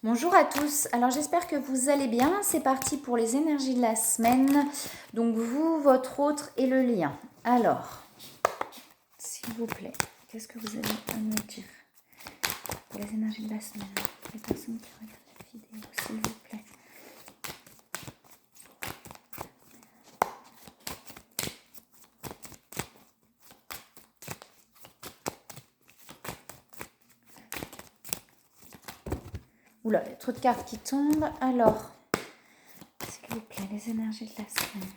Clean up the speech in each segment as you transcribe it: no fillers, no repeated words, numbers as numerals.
Bonjour à tous, alors j'espère que vous allez bien, c'est parti pour les énergies de la semaine, donc vous, votre autre et le lien. Alors, s'il vous plaît, qu'est-ce que vous avez à me dire pour les énergies de la semaine, pour les personnes qui regardent la vidéo, s'il vous plaît. Oula, il y a trop de cartes qui tombent, alors, s'il vous plaît, les énergies de la semaine.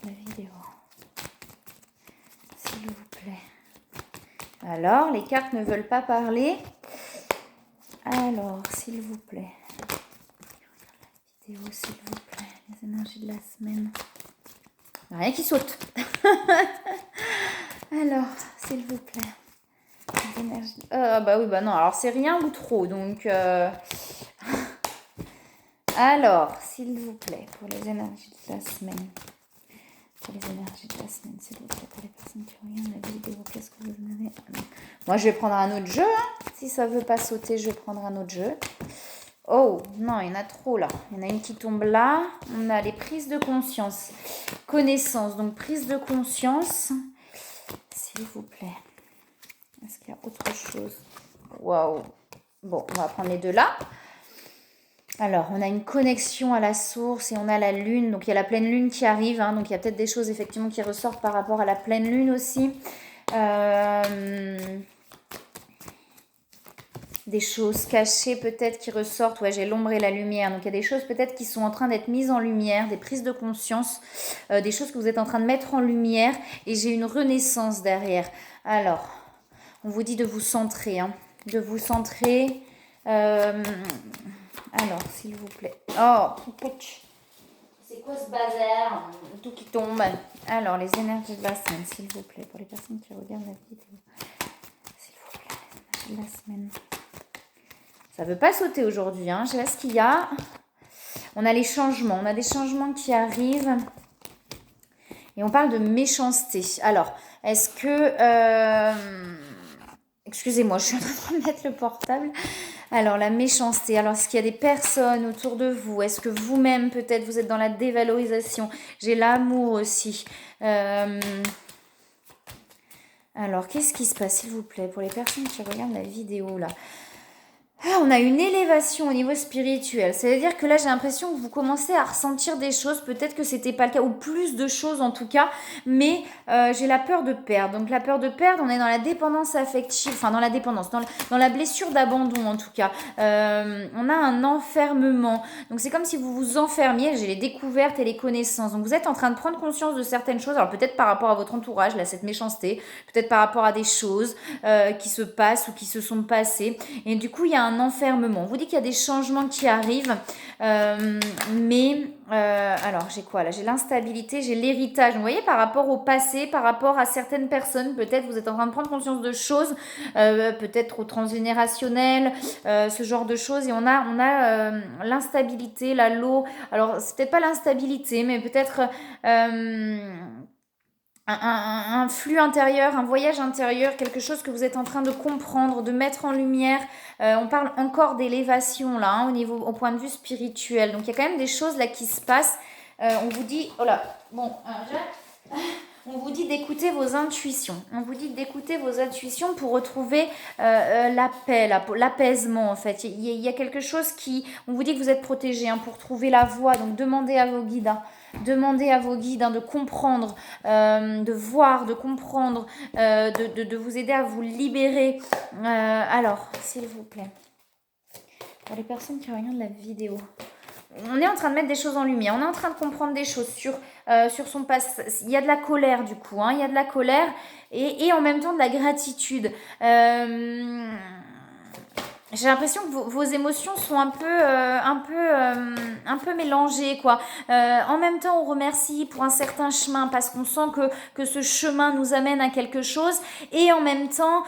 La vidéo, s'il vous plaît. Alors, les cartes ne veulent pas parler. Alors, s'il vous plaît. La vidéo, s'il vous plaît. Les énergies de la semaine. Il n'y a rien qui saute. Alors, s'il vous plaît. Les énergies. Bah oui, bah non. Alors, c'est rien ou trop. Donc, alors, s'il vous plaît, pour les énergies de la semaine. Pour les énergies de la semaine, s'il vous plaît. Pour les personnes qui regardent la vidéo, qu'est-ce que vous en avez? Moi, je vais prendre un autre jeu. Hein. Si ça ne veut pas sauter, je vais prendre un autre jeu. Oh, non, il y en a trop là. Il y en a une qui tombe là. On a les prises de conscience. Connaissance, donc prise de conscience. S'il vous plaît. Est-ce qu'il y a autre chose? Waouh. Bon, on va prendre les deux là. Alors, on a une connexion à la source et on a la lune. Donc, il y a la pleine lune qui arrive. Hein, donc, il y a peut-être des choses effectivement qui ressortent par rapport à la pleine lune aussi. Des choses cachées peut-être qui ressortent. Ouais, j'ai l'ombre et la lumière. Donc, il y a des choses peut-être qui sont en train d'être mises en lumière, des prises de conscience, des choses que vous êtes en train de mettre en lumière. Et j'ai une renaissance derrière. Alors, on vous dit de vous centrer. Hein, de vous centrer. Alors, s'il vous plaît. Oh, c'est quoi ce bazar? Tout qui tombe. Alors, les énergies de la semaine, s'il vous plaît. Pour les personnes qui regardent la vidéo. S'il vous plaît, les énergies de la semaine. Ça ne veut pas sauter aujourd'hui. Hein. Je sais pas ce qu'il y a. On a les changements. On a des changements qui arrivent. Et on parle de méchanceté. Alors, est-ce que... excusez-moi, je suis en train de mettre le portable. Alors, la méchanceté. Alors, est-ce qu'il y a des personnes autour de vous? Est-ce que vous-même, peut-être, vous êtes dans la dévalorisation? J'ai l'amour aussi. Alors, qu'est-ce qui se passe, s'il vous plaît, pour les personnes qui regardent la vidéo, là? On a une élévation au niveau spirituel. C'est-à-dire que là, j'ai l'impression que vous commencez à ressentir des choses. Peut-être que c'était pas le cas, ou plus de choses en tout cas. Mais j'ai la peur de perdre. Donc la peur de perdre, on est dans la dépendance affective. Enfin, dans la dépendance, dans la blessure d'abandon en tout cas. On a un enfermement. Donc c'est comme si vous vous enfermiez. J'ai les découvertes et les connaissances. Donc vous êtes en train de prendre conscience de certaines choses. Alors peut-être par rapport à votre entourage, là, cette méchanceté. Peut-être par rapport à des choses qui se passent ou qui se sont passées. Et du coup, il y a un enfermement. On vous dit qu'il y a des changements qui arrivent, mais alors j'ai quoi là? J'ai l'instabilité, j'ai l'héritage. Vous voyez, par rapport au passé, par rapport à certaines personnes, peut-être vous êtes en train de prendre conscience de choses, peut-être au transgénérationnel, ce genre de choses. Et on a l'instabilité, la l'eau. Alors c'est peut-être pas l'instabilité, mais peut-être un flux intérieur, un voyage intérieur, quelque chose que vous êtes en train de comprendre, de mettre en lumière. On parle encore d'élévation là, hein, au point de vue spirituel. Donc il y a quand même des choses là qui se passent. On vous dit, oh là, bon, on vous dit d'écouter vos intuitions. On vous dit d'écouter vos intuitions pour retrouver la paix, l'apaisement en fait. Il y a quelque chose qui, on vous dit que vous êtes protégé hein, pour trouver la voie. Donc demandez à vos guides. Hein. Demandez à vos guides hein, de comprendre, de voir, de comprendre, de vous aider à vous libérer. Alors, s'il vous plaît, pour les personnes qui regardent la vidéo, on est en train de mettre des choses en lumière, on est en train de comprendre des choses sur son passé. Il y a de la colère du coup, hein, il y a de la colère et en même temps de la gratitude. J'ai l'impression que vos émotions sont un peu mélangées quoi. En même temps, on remercie pour un certain chemin parce qu'on sent que ce chemin nous amène à quelque chose. Et en même temps,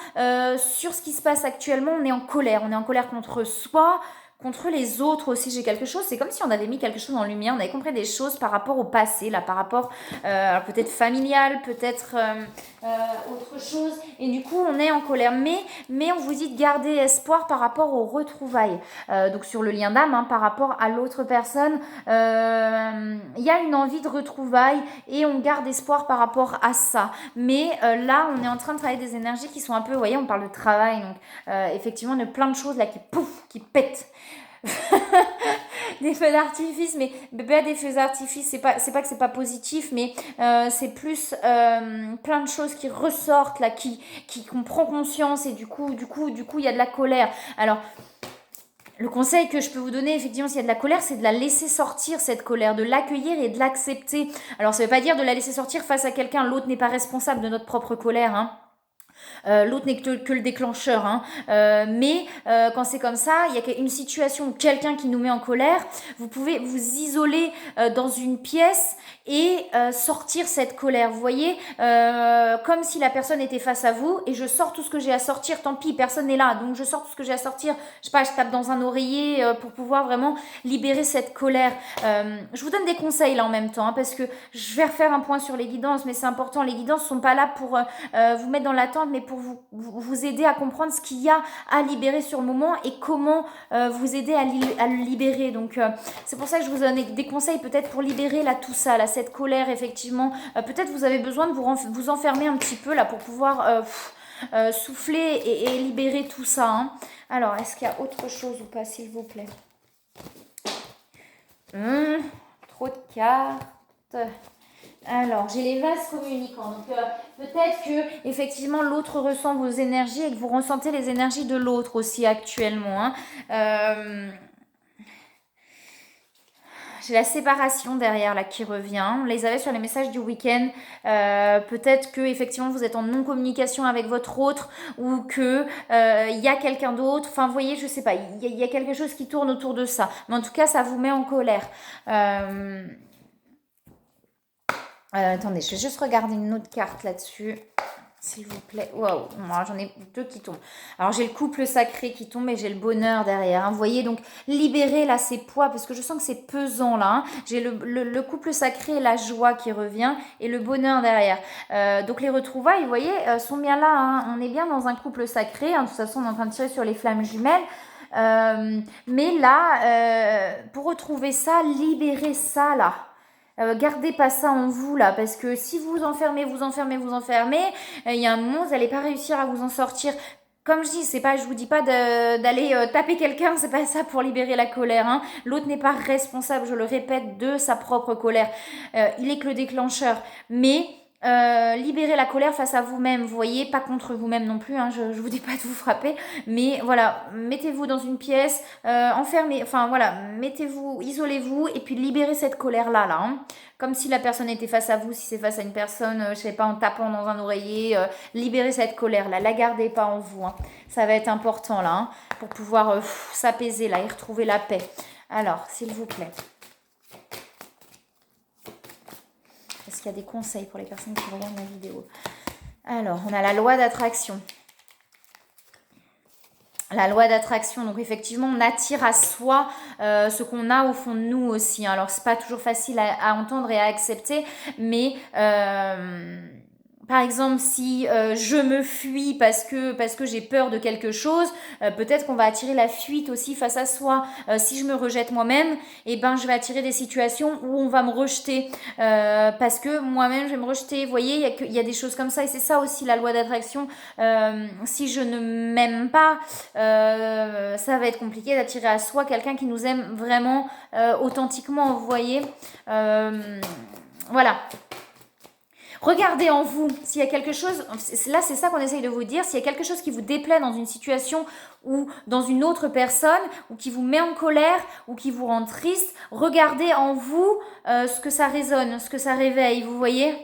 sur ce qui se passe actuellement, on est en colère. On est en colère contre soi, Contre les autres aussi, j'ai quelque chose. C'est comme si on avait mis quelque chose en lumière. On avait compris des choses par rapport au passé, là, par rapport peut-être familial, peut-être autre chose. Et du coup, on est en colère. Mais on vous dit de garder espoir par rapport aux retrouvailles. Donc sur le lien d'âme, hein, par rapport à l'autre personne, il y a une envie de retrouvailles et on garde espoir par rapport à ça. Mais là, on est en train de travailler des énergies qui sont un peu, vous voyez, on parle de travail, donc effectivement, il y a plein de choses là qui pouf, qui pètent. Des feux d'artifice, mais pas des feux d'artifice, c'est pas que c'est pas positif, mais c'est plus plein de choses qui ressortent là, qu'on prend conscience et du coup il y a de la colère. Alors le conseil que je peux vous donner, effectivement, s'il y a de la colère, c'est de la laisser sortir, cette colère, de l'accueillir et de l'accepter. Alors ça veut pas dire de la laisser sortir face à quelqu'un, l'autre n'est pas responsable de notre propre colère, hein. L'autre n'est que le déclencheur, hein. Mais quand c'est comme ça, il y a une situation ou quelqu'un qui nous met en colère, vous pouvez vous isoler dans une pièce et sortir cette colère. Vous voyez, comme si la personne était face à vous et je sors tout ce que j'ai à sortir, tant pis, personne n'est là, donc je sors tout ce que j'ai à sortir. Je sais pas, je tape dans un oreiller pour pouvoir vraiment libérer cette colère. Je vous donne des conseils là en même temps, hein, parce que je vais refaire un point sur les guidances, mais c'est important. Les guidances sont pas là pour vous mettre dans l'attente, mais pour vous aider à comprendre ce qu'il y a à libérer sur le moment et comment vous aider à le libérer. Donc c'est pour ça que je vous donne des conseils peut-être pour libérer là tout ça, là cette colère effectivement. Peut-être vous avez besoin de vous enfermer un petit peu là pour pouvoir souffler et libérer tout ça, hein. Alors est-ce qu'il y a autre chose ou pas, s'il vous plaît? Trop de cartes. Alors, j'ai les vases communicants. Donc, peut-être que effectivement l'autre ressent vos énergies et que vous ressentez les énergies de l'autre aussi actuellement, hein. J'ai la séparation derrière là qui revient. On les avait sur les messages du week-end. Peut-être que effectivement vous êtes en non-communication avec votre autre ou que y a quelqu'un d'autre. Enfin, vous voyez, je sais pas. Il y a quelque chose qui tourne autour de ça. Mais en tout cas, ça vous met en colère. Attendez, je vais juste regarder une autre carte là-dessus, s'il vous plaît. Waouh, j'en ai deux qui tombent. Alors, j'ai le couple sacré qui tombe et j'ai le bonheur derrière, hein. Vous voyez, donc, libérer là ces poids, parce que je sens que c'est pesant là, hein. J'ai le couple sacré et la joie qui revient et le bonheur derrière. Donc, les retrouvailles, vous voyez, sont bien là, hein. On est bien dans un couple sacré, hein. De toute façon, on est en train de tirer sur les flammes jumelles. Mais là, pour retrouver ça, libérer ça là. Gardez pas ça en vous là, parce que si vous enfermez, il y a un moment vous n'allez pas réussir à vous en sortir. Comme je dis, c'est pas, je vous dis pas d'aller taper quelqu'un, c'est pas ça pour libérer la colère, hein. L'autre n'est pas responsable, je le répète, de sa propre colère. Il est que le déclencheur, mais libérer la colère face à vous-même, vous voyez, pas contre vous-même non plus, hein, je vous dis pas de vous frapper, mais voilà, mettez-vous dans une pièce, enfermez, enfin voilà, mettez-vous, isolez-vous et puis libérez cette colère-là, là, hein. Comme si la personne était face à vous, si c'est face à une personne, je sais pas, en tapant dans un oreiller, libérez cette colère-là, la gardez pas en vous, hein. Ça va être important là, hein, pour pouvoir s'apaiser là et retrouver la paix. Alors, s'il vous plaît. Est-ce qu'il y a des conseils pour les personnes qui regardent ma vidéo? Alors, on a la loi d'attraction. La loi d'attraction, donc effectivement, on attire à soi ce qu'on a au fond de nous aussi, hein. Alors, c'est pas toujours facile à entendre et à accepter, mais par exemple, si je me fuis parce que j'ai peur de quelque chose, peut-être qu'on va attirer la fuite aussi face à soi. Si je me rejette moi-même, eh ben, je vais attirer des situations où on va me rejeter parce que moi-même, je vais me rejeter. Vous voyez, il y a des choses comme ça et c'est ça aussi la loi d'attraction. Si je ne m'aime pas, ça va être compliqué d'attirer à soi quelqu'un qui nous aime vraiment authentiquement, vous voyez. Voilà. Regardez en vous, s'il y a quelque chose, là c'est ça qu'on essaye de vous dire, s'il y a quelque chose qui vous déplaît dans une situation ou dans une autre personne, ou qui vous met en colère, ou qui vous rend triste, regardez en vous ce que ça résonne, ce que ça réveille, vous voyez.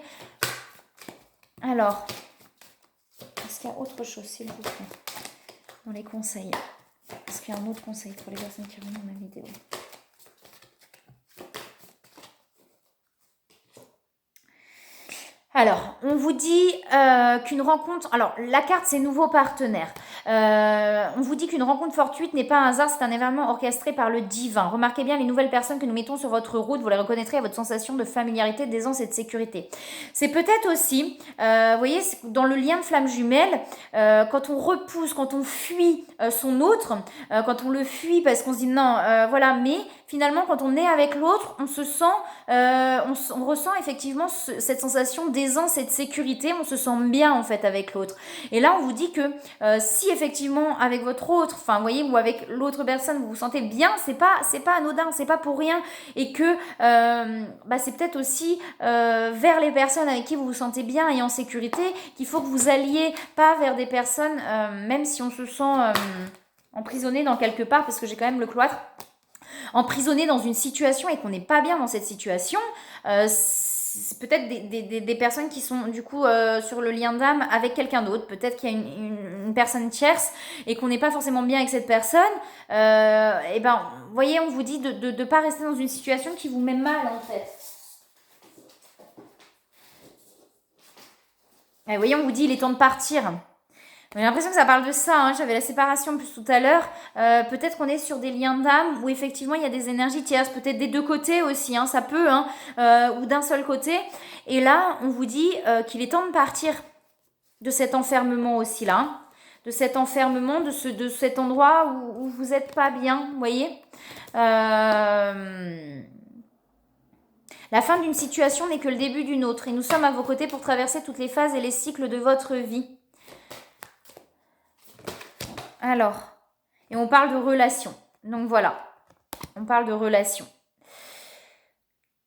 Alors, est-ce qu'il y a autre chose, s'il vous plaît, dans les conseils? Est-ce qu'il y a un autre conseil pour les personnes qui regardent ma vidéo? Alors, on vous dit qu'une rencontre... Alors, la carte, c'est nouveau partenaire. On vous dit qu'une rencontre fortuite n'est pas un hasard, c'est un événement orchestré par le divin. Remarquez bien les nouvelles personnes que nous mettons sur votre route, vous les reconnaîtrez à votre sensation de familiarité, d'aisance et de sécurité. C'est peut-être aussi, vous voyez, dans le lien de flamme jumelle, quand on repousse, quand on fuit son autre, quand on le fuit parce qu'on se dit non, voilà, mais finalement quand on est avec l'autre, on se sent, on ressent effectivement cette sensation d'aisance et de sécurité, on se sent bien en fait avec l'autre. Et là on vous dit que si effectivement avec votre autre, enfin vous voyez, ou avec l'autre personne vous vous sentez bien, c'est pas anodin, c'est pas pour rien, et que c'est peut-être aussi vers les personnes avec qui vous vous sentez bien et en sécurité qu'il faut que vous alliez, pas vers des personnes, même si on se sent emprisonné dans quelque part, parce que j'ai quand même le cloître, emprisonné dans une situation et qu'on n'est pas bien dans cette situation, c'est peut-être des personnes qui sont du coup sur le lien d'âme avec quelqu'un d'autre. Peut-être qu'il y a une personne tierce et qu'on n'est pas forcément bien avec cette personne. Et ben, vous voyez, on vous dit de ne pas rester dans une situation qui vous met mal en fait. Et vous voyez, on vous dit il est temps de partir. J'ai l'impression que ça parle de ça, hein. J'avais la séparation plus tout à l'heure. Peut-être qu'on est sur des liens d'âme où effectivement il y a des énergies tierces, peut-être des deux côtés aussi, hein, ça peut, hein, ou d'un seul côté. Et là, on vous dit qu'il est temps de partir de cet enfermement aussi là, hein, de cet enfermement, de cet endroit où vous n'êtes pas bien, vous voyez. La fin d'une situation n'est que le début d'une autre et nous sommes à vos côtés pour traverser toutes les phases et les cycles de votre vie. Alors, et on parle de relation. Donc voilà, on parle de relation.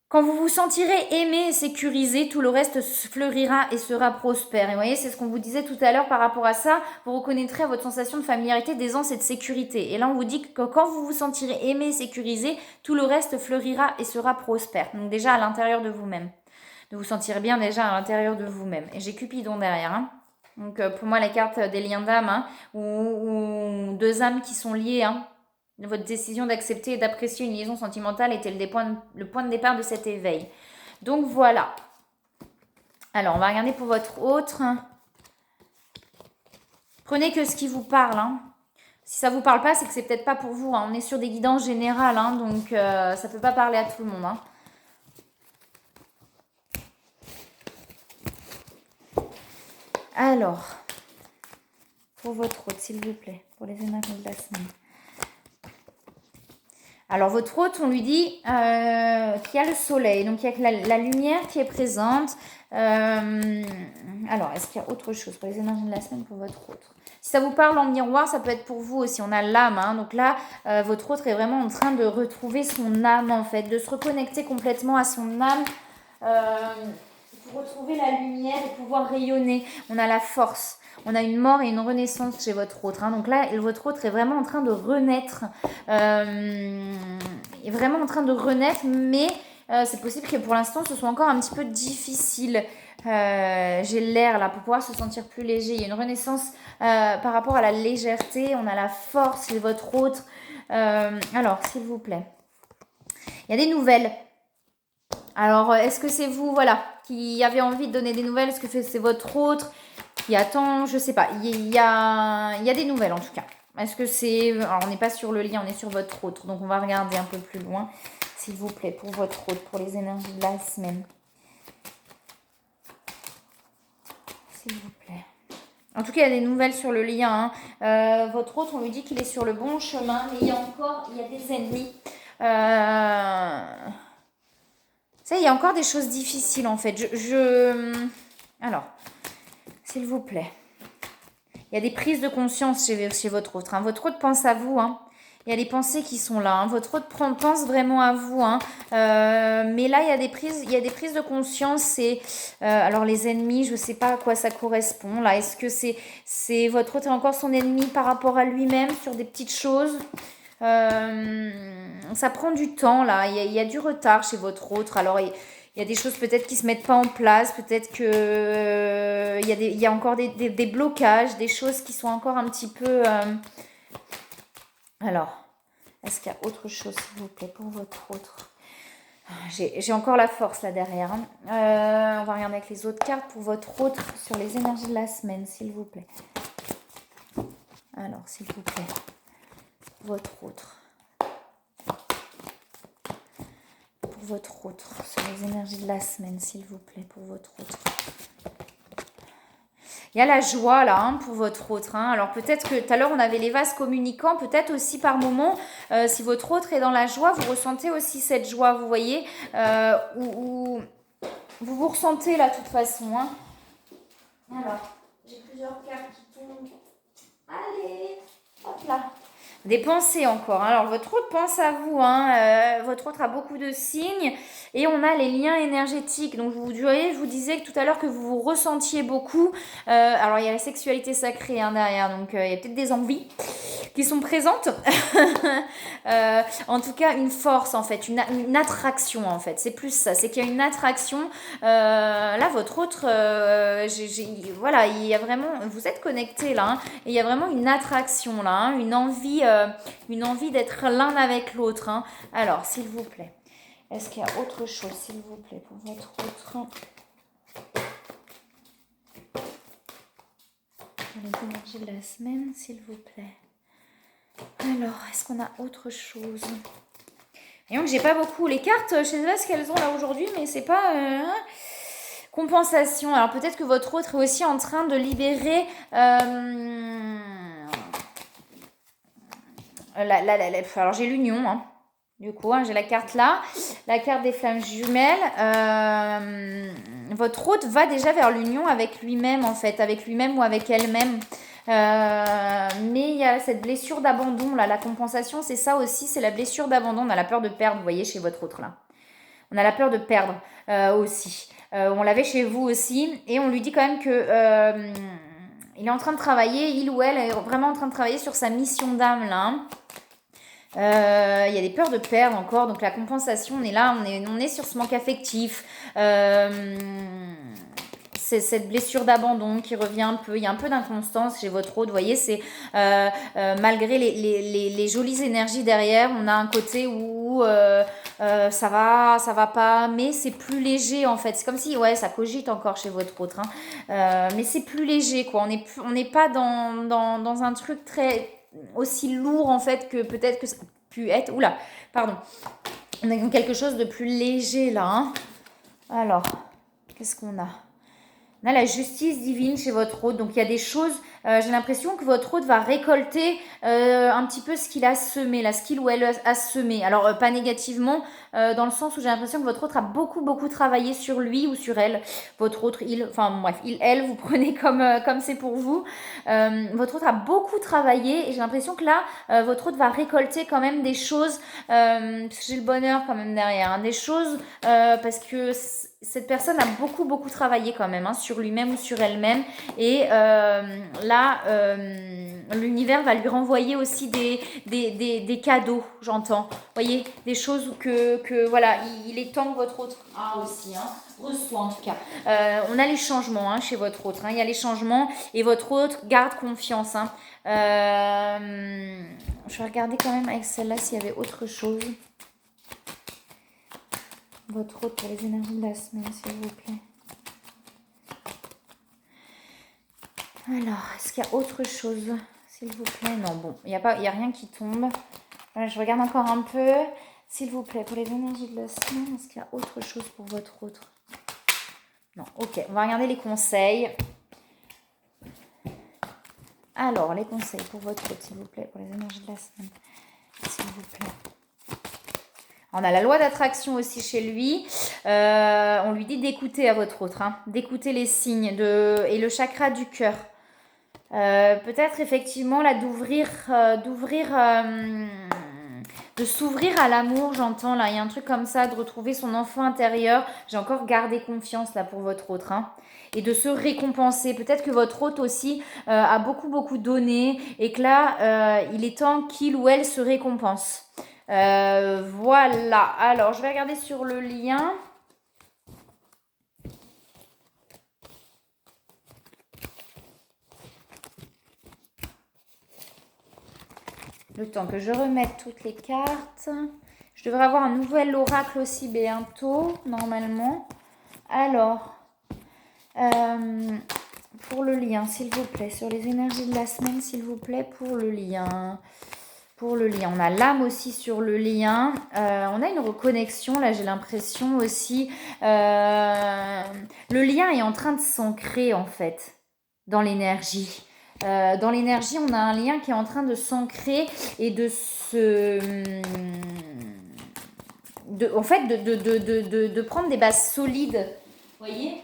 Quand vous vous sentirez aimé et sécurisé, tout le reste fleurira et sera prospère. Et vous voyez, c'est ce qu'on vous disait tout à l'heure par rapport à ça. Vous reconnaîtrez votre sensation de familiarité, d'aisance et de sécurité. Et là, on vous dit que quand vous vous sentirez aimé et sécurisé, tout le reste fleurira et sera prospère. Donc déjà à l'intérieur de vous-même. De vous sentir bien déjà à l'intérieur de vous-même. Et j'ai Cupidon derrière, hein. Donc pour moi, la carte des liens d'âme, hein, ou deux âmes qui sont liées, hein. Votre décision d'accepter et d'apprécier une liaison sentimentale était le point de départ de cet éveil. Donc voilà. Alors, on va regarder pour votre autre. Prenez que ce qui vous parle, hein. Si ça ne vous parle pas, c'est que c'est peut-être pas pour vous, hein. On est sur des guidances générales, hein, donc ça ne peut pas parler à tout le monde, hein. Alors, pour votre hôte, s'il vous plaît, pour les énergies de la semaine. Alors, votre hôte, on lui dit qu'il y a le soleil, donc il y a la lumière qui est présente. Alors, est-ce qu'il y a autre chose pour les énergies de la semaine pour votre hôte? Si ça vous parle en miroir, ça peut être pour vous aussi. On a l'âme, hein. Donc là, votre hôte est vraiment en train de retrouver son âme, en fait, de se reconnecter complètement à son âme. Pour retrouver la lumière et pouvoir rayonner. On a la force, on a une mort et une renaissance chez votre autre, hein. Donc là, votre autre est vraiment en train de renaître, est vraiment en train de renaître, mais c'est possible que pour l'instant ce soit encore un petit peu difficile. J'ai l'air là pour pouvoir se sentir plus léger. Il y a une renaissance par rapport à la légèreté, on a la force chez votre autre. Alors, s'il vous plaît, il y a des nouvelles. Alors, est-ce que c'est vous, voilà, qui avez envie de donner des nouvelles? Est-ce que c'est votre autre qui attend? Je sais pas. Il y a des nouvelles, en tout cas. Est-ce que c'est... Alors, on n'est pas sur le lien, on est sur votre autre. Donc, on va regarder un peu plus loin, s'il vous plaît, pour votre autre, pour les énergies de la semaine. S'il vous plaît. En tout cas, il y a des nouvelles sur le lien, hein. Votre autre, on lui dit qu'il est sur le bon chemin, mais il y a des ennemis. Ça, il y a encore des choses difficiles en fait. Alors, s'il vous plaît. Il y a des prises de conscience chez votre autre, hein. Votre autre pense à vous, hein. Il y a des pensées qui sont là, hein. Votre autre pense vraiment à vous, hein. Mais là, il y a des prises de conscience. Alors, les ennemis, je ne sais pas à quoi ça correspond. Là, est-ce que c'est votre autre est encore son ennemi par rapport à lui-même sur des petites choses? Ça prend du temps là, il y a du retard chez votre autre. Alors il y a des choses peut-être qui se mettent pas en place, peut-être que il y a encore des blocages, des choses qui sont encore un petit peu... Alors, est-ce qu'il y a autre chose s'il vous plaît pour votre autre? J'ai encore la force là derrière, hein. On va regarder avec les autres cartes pour votre autre sur les énergies de la semaine, s'il vous plaît. Alors, s'il vous plaît, votre autre. Pour votre autre, sur les énergies de la semaine, s'il vous plaît, pour votre autre. Il y a la joie là hein, pour votre autre. Hein. Alors peut-être que tout à l'heure on avait les vases communicants, peut-être aussi par moment, si votre autre est dans la joie, vous ressentez aussi cette joie, vous voyez, où vous ressentez là de toute façon. Hein. Alors, j'ai plusieurs cartes qui tombent. Allez, hop là. Des pensées encore. Hein. Alors, votre autre pense à vous. Hein. Votre autre a beaucoup de signes. Et on a les liens énergétiques. Donc, vous voyez, je vous disais que tout à l'heure que vous vous ressentiez beaucoup. Alors, il y a la sexualité sacrée hein, derrière. Donc, il y a peut-être des envies qui sont présentes. En tout cas, une force, en fait. Une attraction, en fait. C'est plus ça. C'est qu'il y a une attraction. Là, votre autre... voilà, il y a vraiment... Vous êtes connectés, là. Hein, et il y a vraiment une attraction, là. Hein, une envie d'être l'un avec l'autre. Hein. Alors, s'il vous plaît. Est-ce qu'il y a autre chose, s'il vous plaît, pour votre autre? Pour les énergies de la semaine, s'il vous plaît. Alors, est-ce qu'on a autre chose? Voyons que j'ai pas beaucoup. Les cartes, je sais pas ce qu'elles ont là aujourd'hui, mais c'est pas... compensation. Alors, peut-être que votre autre est aussi en train de libérer... alors, j'ai l'union, hein. Du coup, hein, j'ai la carte là, la carte des flammes jumelles. Votre hôte va déjà vers l'union avec lui-même, en fait, avec lui-même ou avec elle-même. Mais il y a cette blessure d'abandon, là. La compensation, c'est ça aussi, c'est la blessure d'abandon. On a la peur de perdre, vous voyez, chez votre autre, là. On a la peur de perdre aussi. On l'avait chez vous aussi. Et on lui dit quand même que il est en train de travailler, il ou elle est vraiment en train de travailler sur sa mission d'âme, là. Hein. Il y a des peurs de perdre encore, donc la compensation, on est là, on est sur ce manque affectif, c'est cette blessure d'abandon qui revient un peu, il y a un peu d'inconstance chez votre hôte, vous voyez, c'est malgré les jolies énergies derrière, on a un côté où ça va pas, mais c'est plus léger en fait, c'est comme si, ouais, ça cogite encore chez votre autre, hein. Mais c'est plus léger quoi, on n'est pas dans un truc très... aussi lourd en fait que peut-être que ça a pu être. Oula, pardon. On a quelque chose de plus léger là. Hein. Alors, qu'est-ce qu'on a? On a la justice divine chez votre hôte. Donc il y a des choses, j'ai l'impression que votre hôte va récolter un petit peu ce qu'il a semé, là, ce qu'il ou elle a semé. Alors pas négativement, dans le sens où j'ai l'impression que votre hôte a beaucoup travaillé sur lui ou sur elle. Votre hôte, elle, vous prenez comme c'est pour vous. Votre hôte a beaucoup travaillé et j'ai l'impression que là, votre hôte va récolter quand même des choses, parce que j'ai le bonheur quand même derrière, hein, des choses parce que cette personne a beaucoup travaillé quand même hein, sur lui-même ou sur elle-même et là l'univers va lui renvoyer aussi des cadeaux, j'entends, vous voyez, des choses que voilà, il est temps que votre autre a aussi, hein, reçoit en tout cas. On a les changements hein, chez votre autre, hein, il y a les changements et votre autre garde confiance. Hein. Je vais regarder quand même avec celle-là s'il y avait autre chose. Votre autre pour les énergies de la semaine, s'il vous plaît. Alors, est-ce qu'il y a autre chose, s'il vous plaît? Non, bon, il n'y a rien qui tombe. Voilà, je regarde encore un peu. S'il vous plaît, pour les énergies de la semaine, est-ce qu'il y a autre chose pour votre autre? Non, ok. On va regarder les conseils. Alors, les conseils pour votre autre, s'il vous plaît, pour les énergies de la semaine. S'il vous plaît. On a la loi d'attraction aussi chez lui. On lui dit d'écouter à votre autre, hein, d'écouter les signes et le chakra du cœur. Peut-être effectivement là de s'ouvrir à l'amour, j'entends là, il y a un truc comme ça, de retrouver son enfant intérieur. J'ai encore gardé confiance là pour votre autre, hein, et de se récompenser. Peut-être que votre autre aussi a beaucoup donné et que là, il est temps qu'il ou elle se récompense. Voilà, alors je vais regarder sur le lien. Le temps que je remette toutes les cartes. Je devrais avoir un nouvel oracle aussi bientôt, normalement. Alors, pour le lien, s'il vous plaît, sur les énergies de la semaine, s'il vous plaît, pour le lien. Pour le lien, on a l'âme aussi sur le lien. On a une reconnexion, là j'ai l'impression aussi. Le lien est en train de s'ancrer en fait dans l'énergie. Dans l'énergie, on a un lien qui est en train de s'ancrer et de se... en fait, de prendre des bases solides. Vous voyez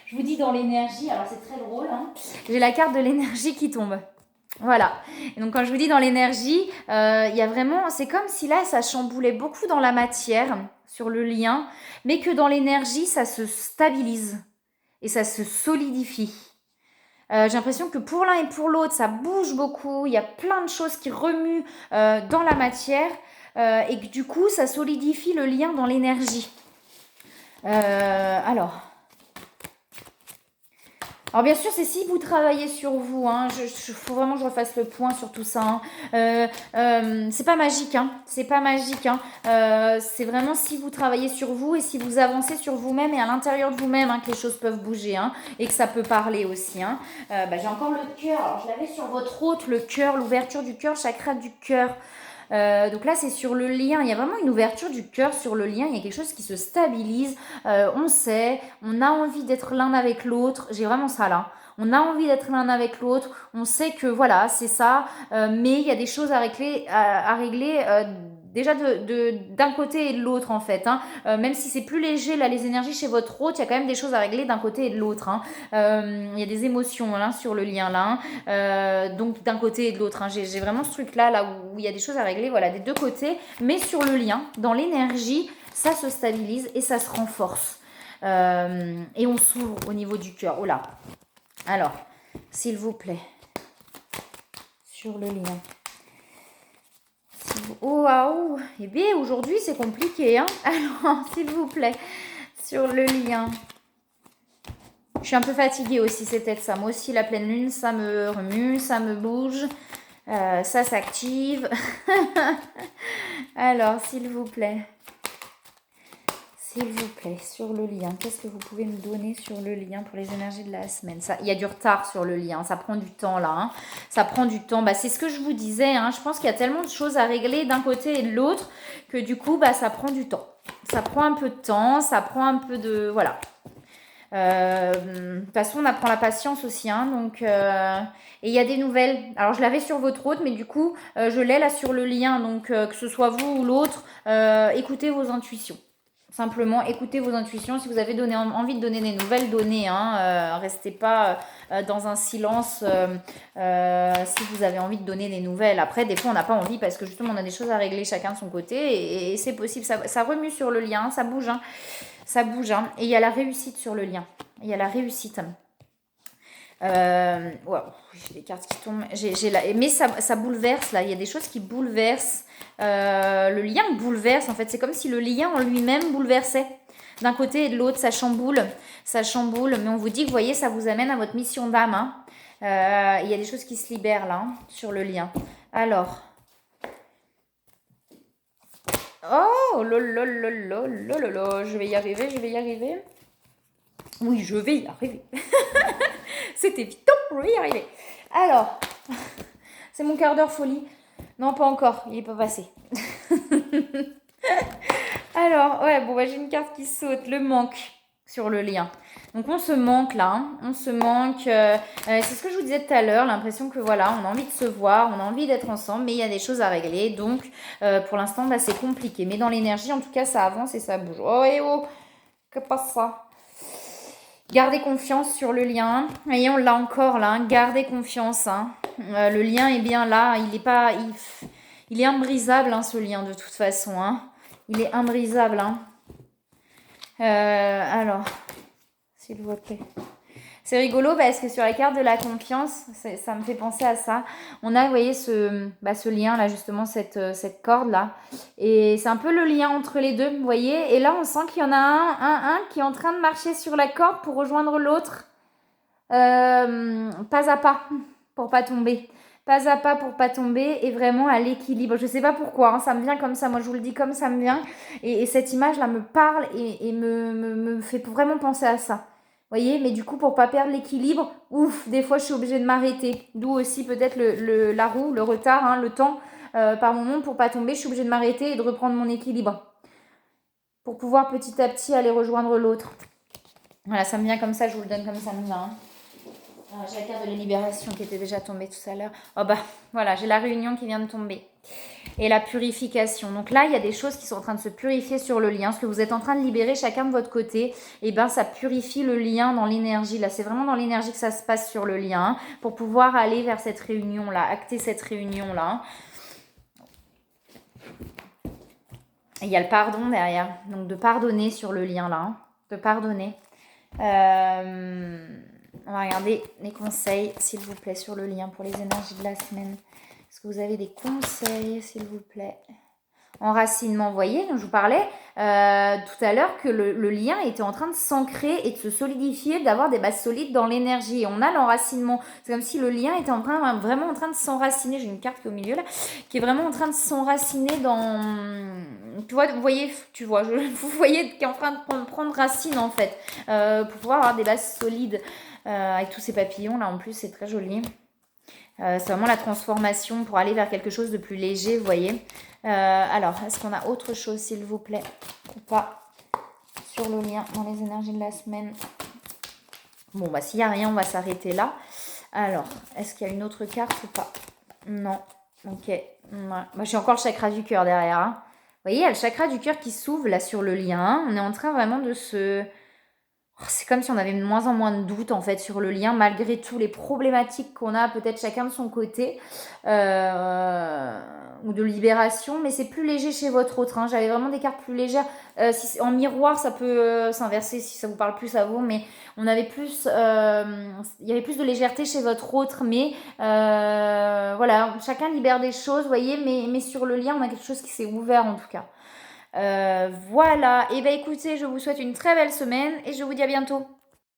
je vous dis dans l'énergie, alors c'est très drôle, hein, j'ai la carte de l'énergie qui tombe. Voilà. Et donc quand je vous dis dans l'énergie, il y a vraiment, c'est comme si là ça chamboulait beaucoup dans la matière sur le lien, mais que dans l'énergie ça se stabilise et ça se solidifie. J'ai l'impression que pour l'un et pour l'autre ça bouge beaucoup, il y a plein de choses qui remuent dans la matière et que du coup ça solidifie le lien dans l'énergie. Alors bien sûr, c'est si vous travaillez sur vous, hein, faut vraiment que je refasse le point sur tout ça. C'est pas magique, hein, c'est pas magique. Hein, c'est vraiment si vous travaillez sur vous et si vous avancez sur vous-même et à l'intérieur de vous-même hein, que les choses peuvent bouger hein, et que ça peut parler aussi. Hein. J'ai encore le cœur, alors je l'avais sur votre hôte, le cœur, l'ouverture du cœur, chakra du cœur. Donc là, c'est sur le lien. Il y a vraiment une ouverture du cœur sur le lien. Il y a quelque chose qui se stabilise. On sait, on a envie d'être l'un avec l'autre. J'ai vraiment ça là. On a envie d'être l'un avec l'autre. On sait que voilà, c'est ça. Mais il y a des choses à régler déjà d'un côté et de l'autre en fait. Hein. Même si c'est plus léger là, les énergies chez votre hôte, il y a quand même des choses à régler d'un côté et de l'autre. Hein. Il y a des émotions là, sur le lien là. Donc d'un côté et de l'autre. Hein. J'ai vraiment ce truc là où il y a des choses à régler, voilà, des deux côtés. Mais sur le lien, dans l'énergie, ça se stabilise et ça se renforce. Et on s'ouvre au niveau du cœur. Oh là. Alors, s'il vous plaît, sur le lien. Oh, waouh. Eh bien, aujourd'hui, c'est compliqué. Hein. Alors, s'il vous plaît, sur le lien. Je suis un peu fatiguée aussi, c'est peut-être ça. Moi aussi, la pleine lune, ça me remue, ça me bouge. Ça s'active. Alors, s'il vous plaît. S'il vous plaît, sur le lien, qu'est-ce que vous pouvez me donner sur le lien pour les énergies de la semaine? Il y a du retard sur le lien, ça prend du temps là. Hein. Ça prend du temps. C'est ce que je vous disais. Hein. Je pense qu'il y a tellement de choses à régler d'un côté et de l'autre que du coup, ça prend du temps. Ça prend un peu de temps, ça prend un peu de... Voilà. De toute façon, on apprend la patience aussi. Hein, donc, et il y a des nouvelles. Alors, je l'avais sur votre hôte, mais du coup, je l'ai là sur le lien. Donc, que ce soit vous ou l'autre, écoutez vos intuitions. Simplement, écoutez vos intuitions. Si vous avez envie de donner des nouvelles, donnez. Hein, restez pas dans un silence si vous avez envie de donner des nouvelles. Après, des fois, on n'a pas envie parce que justement, on a des choses à régler chacun de son côté. Et c'est possible. Ça remue sur le lien, ça bouge. Hein, ça bouge. Hein, et il y a la réussite sur le lien. Il y a la réussite. Wow, j'ai des cartes qui tombent. Mais ça bouleverse là. Il y a des choses qui bouleversent. Le lien bouleverse en fait. C'est comme si le lien en lui-même bouleversait. D'un côté et de l'autre, ça chamboule. Ça chamboule. Mais on vous dit que, vous voyez, ça vous amène à votre mission d'âme. Hein. Il y a des choses qui se libèrent là, hein, sur le lien. Alors. Oh, lolololololololo. Je vais y arriver, je vais y arriver. Oui, je vais y arriver. C'est évident, je vais y arriver. Alors, c'est mon quart d'heure folie. Non, pas encore, il n'est pas passé. Alors, ouais, bon, j'ai une carte qui saute, le manque sur le lien. Donc, on se manque là, hein. On se manque. C'est ce que je vous disais tout à l'heure, l'impression que voilà, on a envie de se voir, on a envie d'être ensemble, mais il y a des choses à régler. Donc, pour l'instant, c'est compliqué. Mais dans l'énergie, en tout cas, ça avance et ça bouge. Oh, et oh, que passe ça? Gardez confiance sur le lien. Et on l'a encore là. Hein. Gardez confiance. Hein. Le lien est bien là. Il est imbrisable, hein, ce lien, de toute façon. Hein. Il est imbrisable. Hein. Alors, s'il vous plaît. C'est rigolo parce que sur la carte de la confiance, ça me fait penser à ça. On a, vous voyez, ce lien là, justement, cette corde là. Et c'est un peu le lien entre les deux, vous voyez. Et là, on sent qu'il y en a un qui est en train de marcher sur la corde pour rejoindre l'autre. Pas à pas, pour pas tomber. Pas à pas pour pas tomber et vraiment à l'équilibre. Je sais pas pourquoi, hein, ça me vient comme ça. Moi, je vous le dis comme ça me vient. Et cette image là me parle et me fait vraiment penser à ça. voyez, mais du coup, pour pas perdre l'équilibre, ouf, des fois, je suis obligée de m'arrêter. D'où aussi peut-être la roue, le retard, hein, le temps. Par moment, pour pas tomber, je suis obligée de m'arrêter et de reprendre mon équilibre. Pour pouvoir petit à petit aller rejoindre l'autre. Voilà, ça me vient comme ça, je vous le donne comme ça me vient. Hein. J'ai la carte de la libération qui était déjà tombée tout à l'heure. Oh bah, voilà, j'ai la réunion qui vient de tomber. Et la purification. Donc là, il y a des choses qui sont en train de se purifier sur le lien. Ce que vous êtes en train de libérer chacun de votre côté, et ben ça purifie le lien dans l'énergie. Là, c'est vraiment dans l'énergie que ça se passe sur le lien pour pouvoir aller vers cette réunion-là, acter cette réunion-là. Et il y a le pardon derrière. Donc de pardonner sur le lien là. De pardonner. On va regarder les conseils, s'il vous plaît, sur le lien pour les énergies de la semaine. Est-ce que vous avez des conseils, s'il vous plaît? Enracinement, vous voyez, je vous parlais tout à l'heure que le lien était en train de s'ancrer et de se solidifier, d'avoir des bases solides dans l'énergie. Et on a l'enracinement. C'est comme si le lien était vraiment en train de s'enraciner. J'ai une carte qui est au milieu là, qui est vraiment en train de s'enraciner dans... Tu vois, vous voyez, vous voyez qui est en train de prendre racine en fait, pour pouvoir avoir des bases solides. Avec tous ces papillons là en plus, c'est très joli. C'est vraiment la transformation pour aller vers quelque chose de plus léger, vous voyez. Alors, est-ce qu'on a autre chose, s'il vous plaît, ou pas, sur le lien dans les énergies de la semaine? Bon, bah, s'il n'y a rien, on va s'arrêter là. Alors, est-ce qu'il y a une autre carte ou pas? Non. Ok. Ouais. Bah, j'ai encore le chakra du cœur derrière. Hein. Vous voyez, il y a le chakra du cœur qui s'ouvre là sur le lien. On est en train vraiment de se... C'est comme si on avait de moins en moins de doutes en fait sur le lien, malgré tous les problématiques qu'on a peut-être chacun de son côté, ou de libération, mais c'est plus léger chez votre autre. Hein. J'avais vraiment des cartes plus légères. Si, en miroir, ça peut s'inverser si ça vous parle plus à vous, mais on avait plus, il y avait plus de légèreté chez votre autre, mais voilà, chacun libère des choses, vous voyez, mais sur le lien, on a quelque chose qui s'est ouvert en tout cas. Voilà, et bien écoutez, je vous souhaite une très belle semaine et je vous dis à bientôt.